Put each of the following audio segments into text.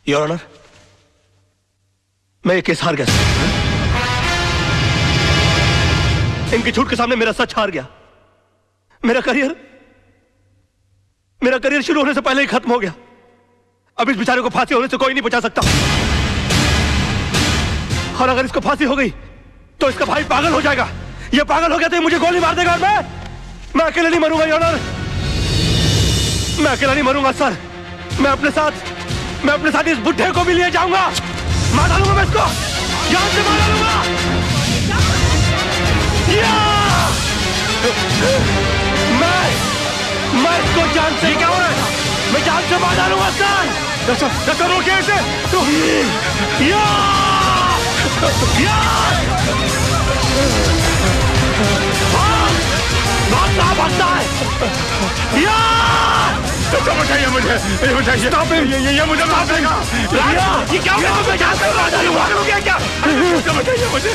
Your honour, मैं ये case हार गया। इनकी झूठ के सामने मेरा सच हार गया। मेरा करियर शुरू होने से पहले ही खत्म हो गया। अब इस बेचारे को फांसी होने से कोई नहीं बचा सकता। और अगर इसको फांसी हो गई तो इसका भाई पागल हो जाएगा। ये पागल हो गया तो ये मुझे गोली मार देगा और मैं अकेले नहीं मरूंगा योर ऑनर। मैं अकेला नहीं मरूंगा सर। मैं अपने साथ इस बुढ़े को भी ले जाऊंगा। मार डालूंगा मैं इसको, जान से मार डालूंगा। मैं इसको जान से, क्या हो रहा है? मैं जान से मार डालूंगा सर। रोकिए इसे। भागता है। बताइए मुझे, ये मुझे माफ देगा। ये क्या होगा? मैं जान से मार डालूंगा। क्या? बताइए मुझे।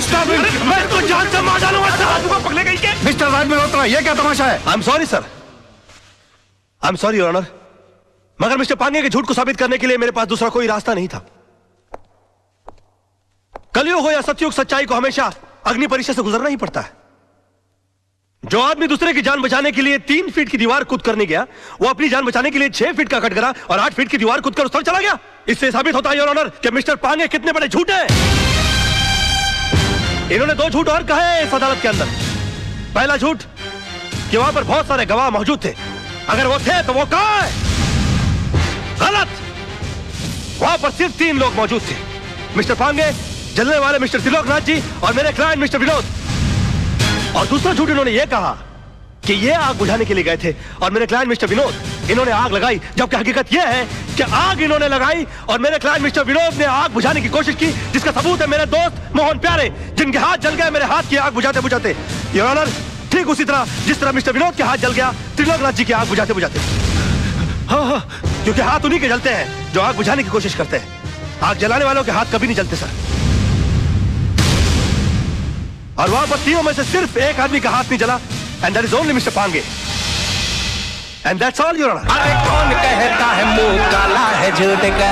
मैं इसको जान से मार डालूंगा सर। पकड़े गई के मिस्टर राज मल्होत्रा, ये क्या तमाशा है? I am sorry sir. I am sorry your honour, मगर मिस्टर पांगे के झूठ को साबित करने के लिए मेरे पास दूसरा कोई रास्ता नहीं था। कलयुग हो या सतयुग, सच्चाई को हमेशा अग्नि परीक्षा से गुजरना ही पड़ता है। जो आदमी दूसरे की जान बचाने के लिए 3 फीट की दीवार कूद करने गया, वो अपनी जान बचाने के लिए 6 फीट का कटघरा और 8 फीट की दीवार कूद कर उस तरफ चला गया। इससे साबित होता है योर ऑनर कि मिस्टर पांगे कितने बड़े झूठे हैं। इन्होंने 2 झूठ और कहे इस अदालत के अंदर। पहला झूठ कि वहां पर बहुत सारे गवाह मौजूद थे। अगर वो थे तो वो कहां है? गलत। वहां पर सिर्फ 3 लोग मौजूद थे, मिस्टर पांगे, जलने वाले मिस्टर त्रिलोकनाथ जी और मेरे क्लाइंट मिस्टर विनोद। और दूसरा झूठ इन्होंने ये कहा कि ये आग बुझाने के लिए गए थे और मेरे क्लाइंट मिस्टर विनोद इन्होंने आग लगाई, जबकि हकीकत यह है कि आग इन्होंने लगाई और मेरे क्लाइंट मिस्टर विनोद ने आग बुझाने की कोशिश की, जिसका सबूत है मेरे दोस्त मोहन प्यारे, जिनके हाथ जल गए मेरे हाथ की आग बुझाते बुझाते योर ऑनर। ठीक उसी तरह जिस तरह मिस्टर विनोद के हाथ जल गया त्रिलोकनाथ जी की आग बुझाते बुझाते। हाँ, क्योंकि हाथ उन्हीं के जलते हैं जो आग बुझाने की कोशिश करते हैं। आग जलाने वालों के हाथ कभी नहीं जलते सर। और वहां पर तीनों में से सिर्फ एक आदमी का हाथ नहीं जला, and that is only mister Pange, and that's all your honour. अरे कौन कहता है मुंह काला है झूठ का?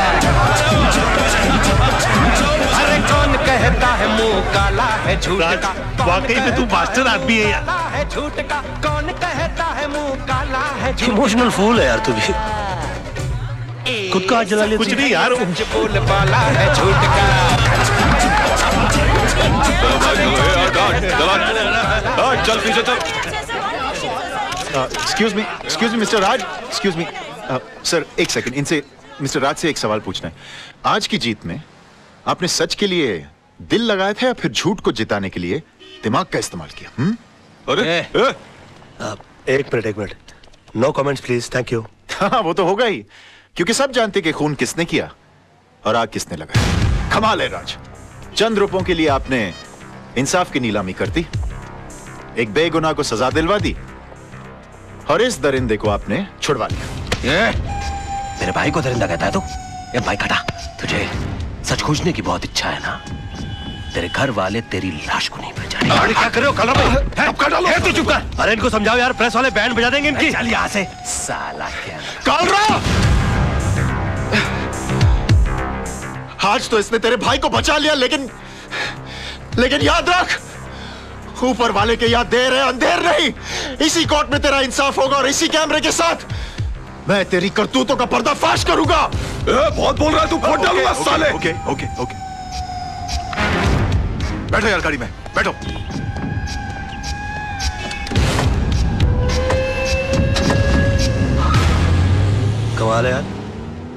अरे कौन कहता है मुंह काला है झूठ का? वाकई में तू मास्टर आदमी है यार। है झूठ का? कौन कहता है मुंह काला है झूठ? इमोशनल फूल है यार तू भी। खुद का हाथ जला लिया। कुछ नहीं यार, बोल वाला है झूठ का। चल पीछे चल। एक्सक्यूज मी मिस्टर राज, एक्सक्यूज मी सर, एक सेकंड, इनसे मिस्टर राज से एक सवाल पूछना है। आज की जीत में आपने सच के लिए दिल लगाया था या फिर झूठ को जिताने के लिए दिमाग का इस्तेमाल किया? अरे एक minute, no comments please, thank you. हाँ, वो तो होगा ही, क्योंकि सब जानते कि खून किसने किया और आग किसने लगाया। कमाल है राज, चंद रुपयों के लिए आपने इंसाफ की नीलामी कर दी, एक बेगुनाह को सजा दिलवा दी और इस दरिंदे को आपने छुड़वा लिया। मेरे भाई को दरिंदा कहता है तू? ये भाई खटा, तुझे सच खोजने की बहुत इच्छा है ना? तेरे घर वाले तेरी लाश को नहीं पहचानेंगे। अरे क्या कर रहे हो काला भाई? तू चुप कर। अरे इनको समझाओ यार, प्रेस वाले बैंड बजा देंगे इनकी। चल यहाँ से साला। क्या आज तो इसने तेरे भाई को बचा लिया, लेकिन याद रख, ऊपर वाले के याद देर है अंधेर नहीं। इसी कोर्ट में तेरा इंसाफ होगा और इसी कैमरे के साथ मैं तेरी करतूतों का पर्दाफाश करूंगा। बहुत बोल रहा है तू, फोड़ डालूंगा साले। ओके। बैठो यार गाड़ी में, बैठो। कमाल है यार,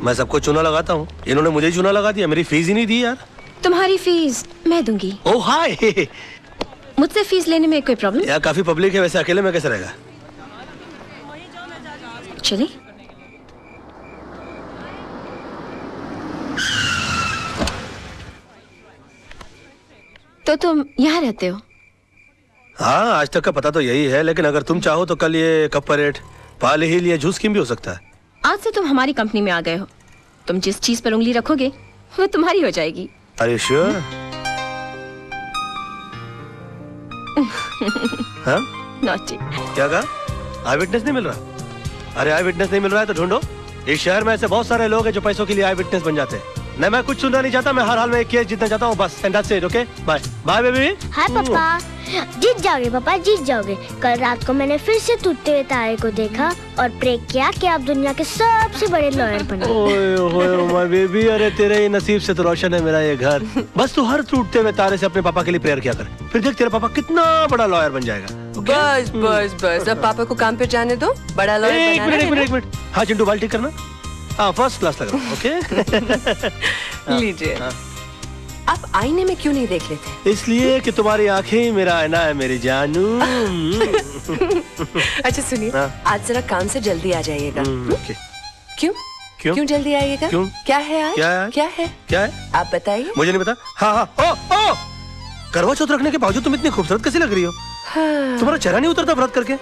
मैं सबको चूना लगाता हूँ, इन्होंने मुझे ही चूना लगा दिया। मेरी फीस ही नहीं दी यार। तुम्हारी फीस मैं दूंगी। ओह हाय। मुझसे फीस लेने में कोई प्रॉब्लम? यार काफी पब्लिक है, वैसे अकेले में कैसे रहेगा? चलिए। तो तुम यहाँ रहते हो? हाँ, आज तक का पता तो यही है, लेकिन अगर तुम चाहो तो कल ये कप परेड, पाल हिल या जूस स्कीम भी हो सकता है। आज से तुम हमारी कंपनी में आ गए हो। तुम जिस चीज पर उंगली रखोगे वो तुम्हारी हो जाएगी। Are you sure? हाँ? Naughty। क्या कहा? आई विटनेस नहीं मिल रहा? अरे आई विटनेस नहीं मिल रहा है तो ढूंढो। इस शहर में ऐसे बहुत सारे लोग हैं जो पैसों के लिए आई विटनेस बन जाते हैं। नहीं, मैं कुछ सुनना नहीं चाहता। मैं हर हाल में एक केस जीतना चाहता हूँ बस। And that's it. Okay bye bye baby. Hi पापा। जीत जाओगे पापा, जीत जाओगे। कल रात को मैंने फिर से टूटते हुए तारे को देखा और प्रे किया कि आप दुनिया के सबसे बड़े लॉयर बनो। ओए ओए माय बेबी, अरे तेरे ही नसीब से तो रोशन है मेरा ये घर। बस तू हर टूटते हुए तारे से अपने पापा के लिए प्रेयर किया कर, फिर देख तेरा पापा कितना बड़ा लॉयर बन जाएगा। बस बस बस, अब पापा को काम पे जाने दो, बड़ा लॉयर बनाना है। एक मिनट। हाँ चिंटू, बाल ठीक करना। हाँ फर्स्ट क्लास लग रहा। ओके लीजिए। आप आईने में क्यों नहीं देख लेते? इसलिए कि तुम्हारी आंखें मेरा आईना है मेरी जानू। अच्छा सुनिए, आज जरा काम से जल्दी आ जाइएगा। ओके। क्यों क्यों क्यों जल्दी आइएगा? क्यों? क्या है आज? क्या है? आप बताइए। मुझे नहीं पता। हाँ ओ करवा चौथ रखने के बावजूद तुम इतनी खूबसूरत कैसे लग रही हो? तुम्हारा चेहरा नहीं उतरता व्रत करके?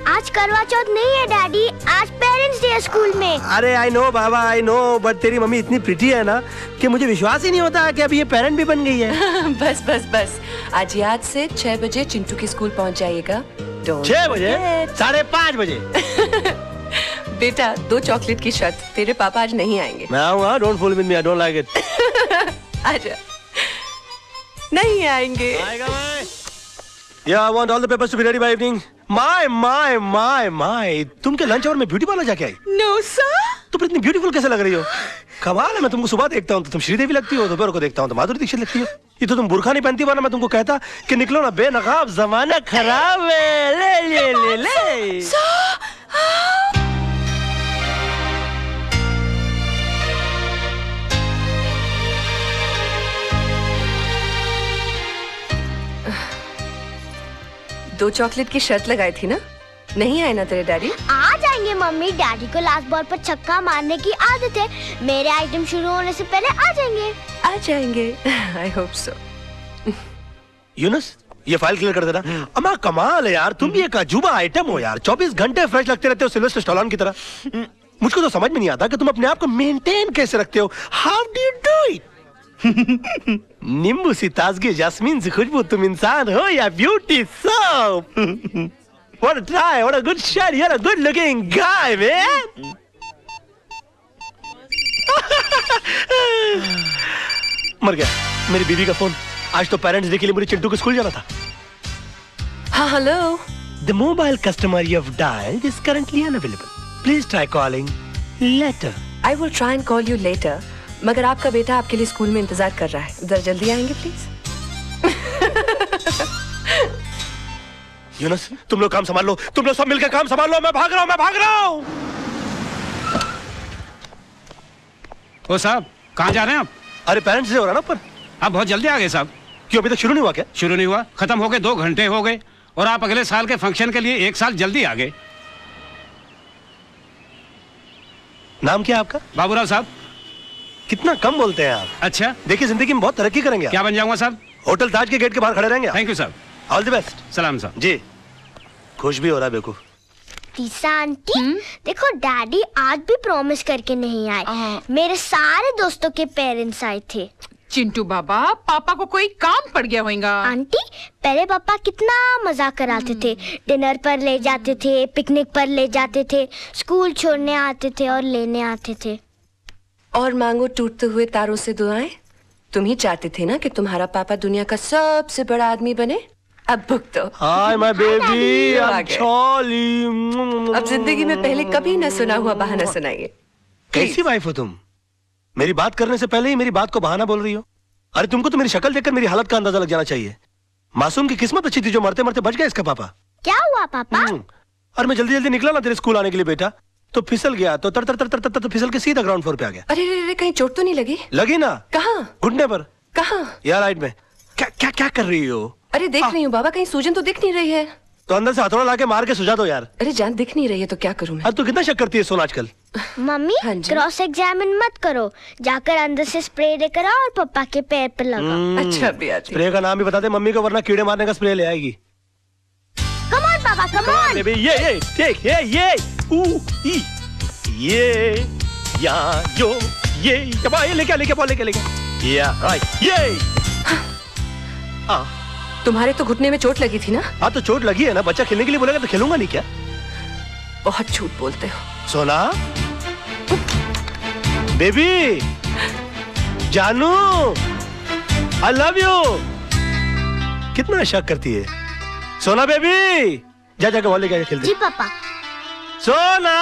आज करवा चौथ नहीं है डैडी, आज पेरेंट्स डे स्कूल में। अरे I know Baba, I know, but तेरी मम्मी इतनी प्रिटी है ना कि मुझे विश्वास ही नहीं होता कि अब ये पेरेंट भी बन गई है। बस बस बस, आज याद से 6 बजे चिंटू के स्कूल पहुंच जाइएगा। 6 बजे? 5:30 बजे? बेटा 2 चॉकलेट की शर्त, तेरे पापा आज नहीं आएंगे। मैं आऊंगा, don't fool with me, I don't like it. आजा। नहीं आएंगे। आएगा मैं। Yeah, I want all the papers to be ready by evening. My. तुम क्या लंच आवर में ब्यूटी पार्लर जाके आई? No sir. तुम इतनी ब्यूटीफुल कैसे लग रही हो? कमाल है, मैं तुमको सुबह देखता हूँ तो तुम श्रीदेवी लगती हो, दोपहर को देखता हूँ तो माधुरी दीक्षित लगती हो। ये तो तुम बुर्खा नहीं पहनती, वरना मैं तुमको कहता कि निकलो ना बेनकाब, जमाना खराब है। ले। दो चॉकलेट की शर्त लगाई थी ना, नहीं आए ना तेरे डैडी? आ जाएंगे मम्मी, डैडी को लास्ट बॉल पर छक्का मारने की आदत है। मेरे आइटम शुरू होने से पहले आ जाएंगे। I hope so. यूनुस, ये फाइल क्लियर कर देना। अम्मा कमाल है यार, तुम भी एक अजूबा आइटम हो यार। 24 घंटे फ्रेश लगते रहते हो सिल्वेस्टर स्टैलोन की तरह। मुझको तो समझ में नहीं आता कि तुम अपने आप को मेंटेन कैसे रखते हो। How do you do it? नींबू सी ताजगी, जास्मीन सी खुशबू, तुम इंसान हो या beauty soap? What a try, what a good shot, you're a good looking guy, man. मर गया मेरी बीवी का फोन। आज तो पेरेंट्स डे के लिए मुझे चिंटू को स्कूल जाना था। हाँ hello. The mobile customer you have dialed is currently unavailable. Please try calling later. I will try and call you later. मगर आपका बेटा आपके लिए स्कूल में इंतजार कर रहा है, जरा जल्दी आएंगे प्लीज। यूनुस, तुम लोग काम संभाल लो, तुम लोग सब मिलकर काम संभाल लो। मैं भाग रहा हूँ। ओ साहब, कहाँ जा रहे हैं आप? अरे पेरेंट्स डे हो रहा ना ऊपर। आप बहुत जल्दी आ गए साहब। क्यों, अभी तक शुरू नहीं हुआ क्या? शुरू नहीं हुआ, खत्म हो गए 2 घंटे हो गए, और आप अगले साल के फंक्शन के लिए 1 साल जल्दी आ गए। नाम क्या है आपका? बाबूराव साहब। कितना कम बोलते हैं आप। अच्छा, देखिए जिंदगी में बहुत तरक्की करेंगे। क्या बन जाऊंगा साहब? होटल ताज के गेट के बाहर खड़े रहेंगे। थैंक यू साहब। All the best. सलाम साहब। जी, खुश भी हो रहा है बेवकूफ। तीसा आंटी, देखो डैडी आज भी प्रॉमिस करके नहीं आए। मेरे सारे दोस्तों के पेरेंट्स आए थे। चिंटू बाबा, पापा को कोई काम पड़ गया होगा। आंटी, पहले पापा कितना मजाक कराते थे। डिनर पर ले जाते थे, पिकनिक पर ले जाते थे, स्कूल छोड़ने आते थे और लेने आते थे। और मांगो टूटते हुए तारों से दुआएं। तुम ही चाहते थे ना कि तुम्हारा पापा दुनिया का सबसे बड़ा आदमी बने। अब भुगतो। हाय माय बेबी, आ आई गए। चॉली। अब जिंदगी में पहले कभी न सुना हुआ बहाना सुनाइए। कैसी वाइफ हो तुम? मेरी बात करने से पहले ही मेरी बात को बहाना बोल रही हो। अरे तुमको तो मेरी शक्ल देखकर मेरी हालत का अंदाजा लग जाना चाहिए। मासूम की किस्मत अच्छी थी जो मरते मरते बच गया इसका पापा। क्या हुआ पापा? और मैं जल्दी जल्दी निकला ना तेरे स्कूल आने के लिए बेटा, तो फिसल गया, तो तर तर तर तर तर फिसल के सीधा ग्राउंड फ्लोर पे आ गया। अरे कहीं चोट तो नहीं लगी? लगी ना। कहाँ? घुटने पर। कहाँ? यार राइट में। क्या क्या क्या कर रही हो? अरे देख रही हूँ बाबा, कहीं सूजन तो दिख नहीं रही है। तो अंदर से हथौड़ा लाके मार के सुझा दो यार। अरे जान दिख नहीं रही है तो क्या करूँ मैं? अब तू कितना शक करती है सोन आजकल? मम्मी, हाँ जी? क्रॉस एग्जामिन मत करो, जाकर अंदर से स्प्रे लेकर आओ और पापा के पैर पर लगाओ। अच्छा भी आती। स्प्रे का नाम भी बता दे मम्मी को, वरना कीड़े मारने का स्प्रे ले आएगी। कम ऑन पापा, कम ऑन। बेबी, ये टेक, ये ई, ये या यो, ये लेके या राइट, ये तुम्हारे तो घुटने में चोट लगी थी ना? हाँ तो चोट लगी है ना, बच्चा खेलने के लिए बोलेगा तो खेलूंगा नहीं क्या? बहुत झूठ बोलते हो सोना बेबी। जानू, आई लव यू। कितना शक करती है। सोना बेबी, जा जाके वॉल लेके खेलते। जी पापा। सोना,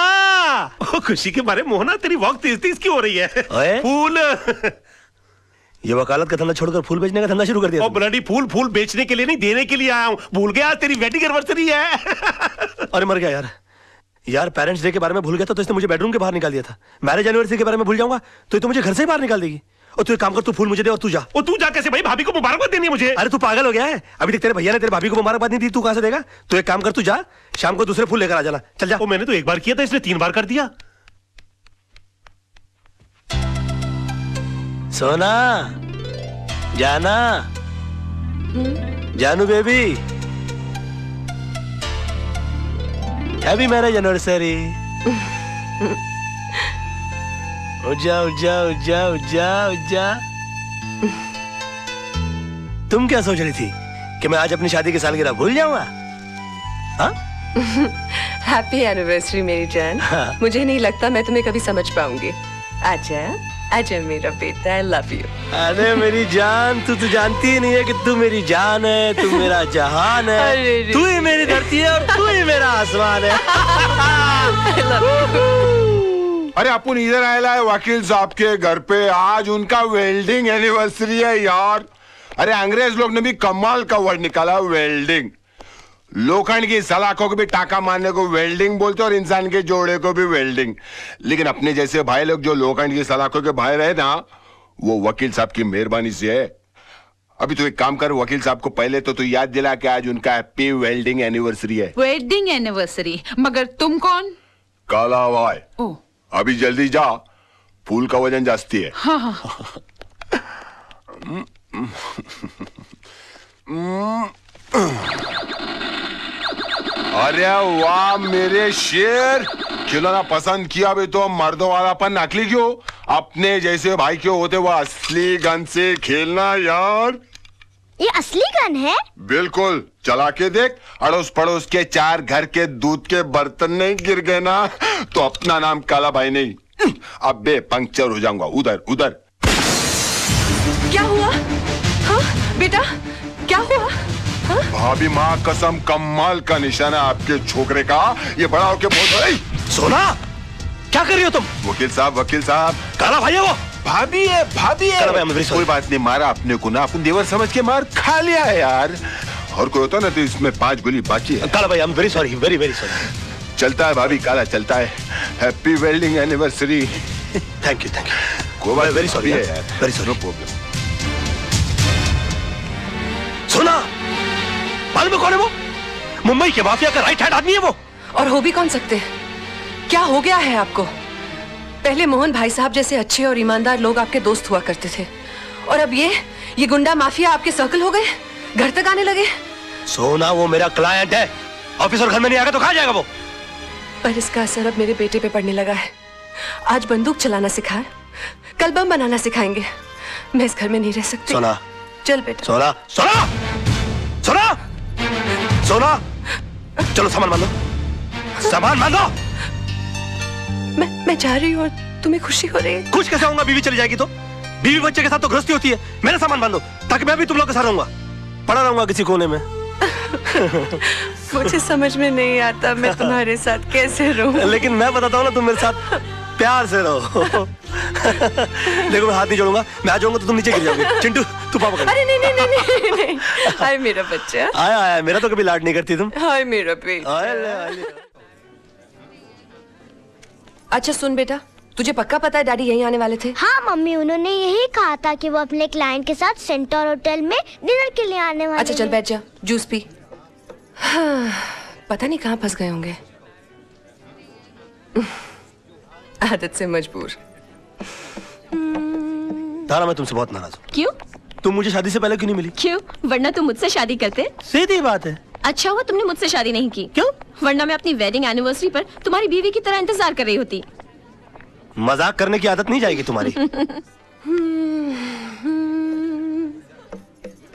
ओ, खुशी के मारे मोहना तेरी वॉक तेज तेज क्यों हो रही है? ओए? फूल। ये वकालत का धंधा छोड़कर फूल बेचने का धंधा शुरू कर दिया। ओ ब्लडी फूल, फूल बेचने के लिए नहीं देने के लिए आया हूँ। भूल गया आज तेरी वेडिंग एनिवर्सरी है। अरे मर गया यार। यार पेरेंट्स डे के बारे में भूल गया था तो इसने मुझे बेडरूम के बाहर निकाल दिया था। मैरिज एनिवर्सरी के बारे में भूल जाऊंगा तो ये तो मुझे घर से ही बाहर निकाल देगी। और तू एक काम कर, तू फूल मुझे दे और तू जा। और तू जा कैसे भाई? भाभी को मुबारकबाद देनी है मुझे। अरे तू पागल हो गया है? अभी तक तेरे भैया ने तेरे भाभी को मुबारकबाद नहीं दी, तू कहां से देगा? तो एक काम कर, तू जा, शाम को दूसरे फूल लेकर आ जाना। चल जा। वो मैंने तो एक बार किया था, इसने 3 बार कर दिया। सोना, जाना, जानू बेबी, हैप्पी मैरिज एनिवर्सरी। उजा उजा उजा उजा उजा। तुम क्या सोच रही थी कि मैं आज अपनी शादी की सालगिरह भूल जाऊंगा? हाँ? हैप्पी एनिवर्सरी मेरी जान। हाँ। मुझे नहीं लगता मैं तुम्हें कभी समझ पाऊंगी। आजा आजा मेरा बेटा, आई लव यू। अरे मेरी जान, तू तो जानती ही नहीं है कि तू मेरी जान है, तू मेरा जहान है, तू ही मेरी धरती है और तू ही मेरा आसमान है। अरे अपन इधर आया है वकील साहब के घर पे, आज उनका वेल्डिंग एनिवर्सरी है यार। अरे अंग्रेज लोग ने भी कमाल का वर्ड निकाला, वेल्डिंग। लोखंड की सलाखों को भी टाका मारने को वेल्डिंग बोलते और इंसान के जोड़े को भी वेल्डिंग। लेकिन अपने जैसे भाई लोग जो लोखंड की सलाखों के भाई रहे ना, वो वकील साहब की मेहरबानी से है। अभी तो एक काम कर, वकील साहब को पहले तो तू याद दिला कि आज उनका हैप्पी वेल्डिंग एनिवर्सरी है। Wedding anniversary? मगर तुम कौन? काला भाई। ओ, अभी जल्दी जा, फूल का वजन जास्ती है। हाँ हाँ। अरे वाह मेरे शेर, खिलौना पसंद किया भी तो मर्दों वालापन नकली क्यों? अपने जैसे भाई क्यों होते वो असली गन से खेलना यार। ये असली गन है? बिल्कुल, चला के देख। अड़ोस पड़ोस के 4 घर के दूध के बर्तन नहीं गिर गए ना तो अपना नाम काला भाई नहीं, अब बे पंक्चर हो जाऊंगा उधर उधर। क्या हुआ? हाँ बेटा, क्या हुआ? हाँ? भाभी माँ कसम, कमाल का निशाना आपके छोकरे का। ये बड़ा होके बहुत। सोना, क्या कर रही हो तुम? वकील साहब, वकील साहब। काला भाई है वो। भाभी है, भाभी है। कोई बात नहीं, मारा अपने को ना, अपन देवर समझ के मार खा लिया है यार। और कोई होता ना तो इसमें 5 गोली बाकी है। काला भाई, I am very sorry, very very sorry. चलता है भाभी, काला चलता है। Happy welding anniversary. Thank you, thank you. कोई बात, वेरी सॉरी यार, वेरी सॉरी। No problem. सोना, मालूम है कौन है वो? मुंबई के माफिया का राइट हैंड आदमी है वो। और हो भी कौन सकते? क्या हो गया है आपको? पहले मोहन भाई साहब जैसे अच्छे और ईमानदार लोग आपके दोस्त हुआ करते थे, और अब ये गुंडा माफिया आपके सर्कल हो गए, घर तक आने लगे। सोना, वो मेरा क्लाइंट है, ऑफिस और घर में नहीं आएगा तो कहाँ जाएगा वो? पर इसका असर अब मेरे बेटे पे पड़ने लगा है। आज बंदूक चलाना सिखाए, कल बम बनाना सिखाएंगे। मैं इस घर में नहीं रह सकती। सोना, चल बेटा। सोना, सोना, सोना, सोना, चलो सामान बांधो, सामान बांधो। मैं जा रही हूँ और तुम्हें खुशी हो रही है? खुश कैसे होऊंगा? बीवी चली जाएगी तो? बीवी बच्चे के साथ तो गृहस्थी होती है। मेरा सामान बांधो ताकि मैं भी तुम लोग के साथ रहूंगा, पड़ा रहूंगा किसी कोने में। मुझे समझ में नहीं आता मैं तुम्हारे साथ कैसे रहूं। लेकिन मैं बताता हूँ ना, तुम मेरे साथ प्यार से रहो। देखो मैं हाथ नहीं जोड़ूंगा, मैं आ जाऊंगा तो तुम नीचे गिर जाओगे। चिंटू, तू पापा कर। अरे नहीं नहीं नहीं नहीं, नहीं। हाय मेरा बच्चा। आया आया, मेरा तो कभी लाड नहीं करती तुम। हाय मेरा बेटा। अच्छा सुन बेटा, तुझे पक्का पता है डैडी यहीं आने वाले थे? हाँ मम्मी, उन्होंने यही कहा था कि वो अपने क्लाइंट के साथ सेंटर होटल में डिनर के लिए आने वाले। अच्छा चल बैठ जा, जूस पी। हाँ, पता नहीं कहाँ फंस गए होंगे, आदत से मजबूर। तारा, मैं तुमसे बहुत नाराज हूँ। क्यों? तुम मुझे शादी से पहले क्यों नहीं मिली? क्यों? वरना तुम मुझसे शादी करते। सीधी बात है। अच्छा हुआ तुमने मुझसे शादी नहीं की। क्यों? वरना मैं अपनी वेडिंग एनिवर्सरी पर तुम्हारी बीवी की तरह इंतजार कर रही होती। मजाक करने की आदत नहीं जाएगी तुम्हारी।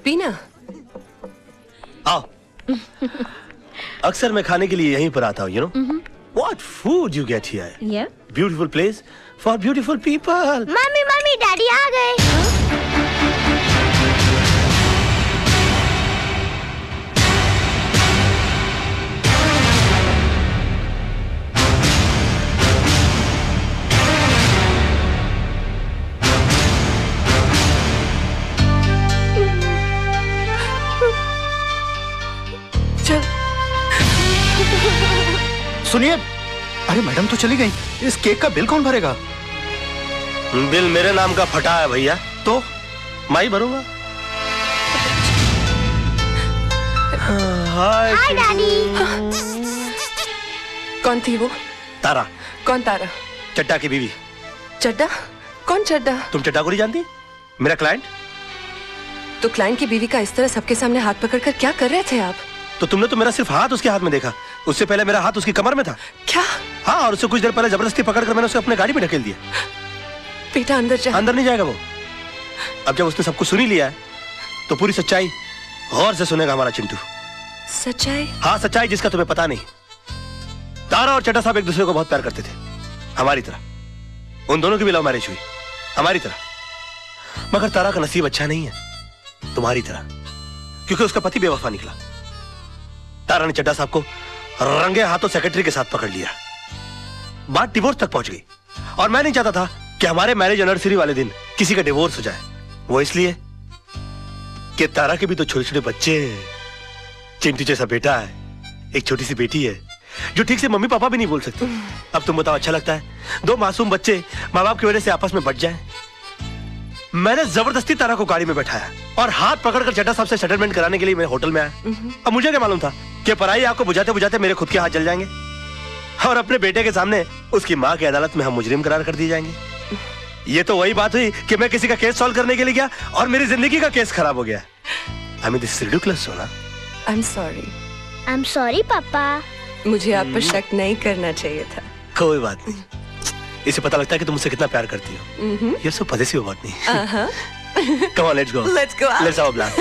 पीना। आओ। अक्सर मैं खाने के लिए यहीं पर आता हूँ, you know? What food you get here? Yeah. Beautiful place for beautiful people. Mummy mummy, daddy आ गए। सुनिए, अरे मैडम तो चली गई, इस केक का बिल कौन भरेगा? बिल मेरे नाम का फटा है भैया, तो मैं ही भरूंगा। हाय डैडी। कौन थी वो? तारा। कौन तारा? चड्डा की बीवी। चड्डा? कौन चड्डा? तुम चड्डा को नहीं जानती? मेरा क्लाइंट। तो क्लाइंट की बीवी का इस तरह सबके सामने हाथ पकड़कर क्या कर रहे थे आप? तो तुमने तो मेरा सिर्फ हाथ उसके हाथ में देखा, उससे पहले मेरा हाथ उसकी कमर में था। क्या? हाँ, और उससे कुछ देर पहले जबरदस्ती पकड़कर मैंने उसे अपने गाड़ी में ढकेल दिया। बेटा अंदर जा। अंदर नहीं जाएगा वो। अब जब उसने सब कुछ सुन ही लिया है तो पूरी सच्चाई गौर से सुनेगा हमारा चिंटू। सच्चाई? हाँ, सच्चाई जिसका तुम्हें पता नहीं। तारा और चड्डा साहब एक दूसरे को बहुत प्यार करते थे, हमारी तरह। उन दोनों की भी लव मैरिज हुई, हमारी तरह। मगर तारा का नसीब अच्छा नहीं है, तुम्हारी तरह, क्योंकि उसका पति बेवफा निकला। तारा ने चड्डा साहब को रंगे हाथों सेक्रेटरी के साथ पकड़ लिया। बात डिवोर्स तक पहुंच गई, और मैं नहीं चाहता था कि हमारे मैरिज एनिवर्सरी वाले दिन किसी का डिवोर्स हो जाए। वो इसलिए कि तारा के भी तो छोटे छोटे बच्चे हैं। चिंटू जैसा बेटा है, एक छोटी सी बेटी है जो ठीक से मम्मी पापा भी नहीं बोल सकती। अब तुम बताओ, अच्छा लगता है दो मासूम बच्चे माँ बाप की वजह से आपस में बट जाएं? मैंने जबरदस्ती तारा को गाड़ी में बैठाया और हाथ पकड़कर चड्डा साहब से सेटलमेंट कराने के लिए मैं होटल में आया। अब मुझे क्या मालूम था कि पराई आग को बुझाते बुझाते मेरे खुद के हाथ जल जाएंगे और अपने बेटे के सामने उसकी माँ की अदालत में हम मुजरिम करार कर दिए जाएंगे। ये तो वही बात हुई कि मैं किसी का केस सॉल्व करने के लिए गया और मेरी जिंदगी का केस खराब हो गया। I mean, this is ridiculous, सोना। I'm sorry. I'm sorry पापा। मुझे आप पर शक नहीं करना चाहिए था। कोई बात नहीं, इसे पता लगता है कि तुम मुझसे कितना प्यार करती हो। You're so possessive about me. Come on, let's go. Let's go out. Let's have a blast.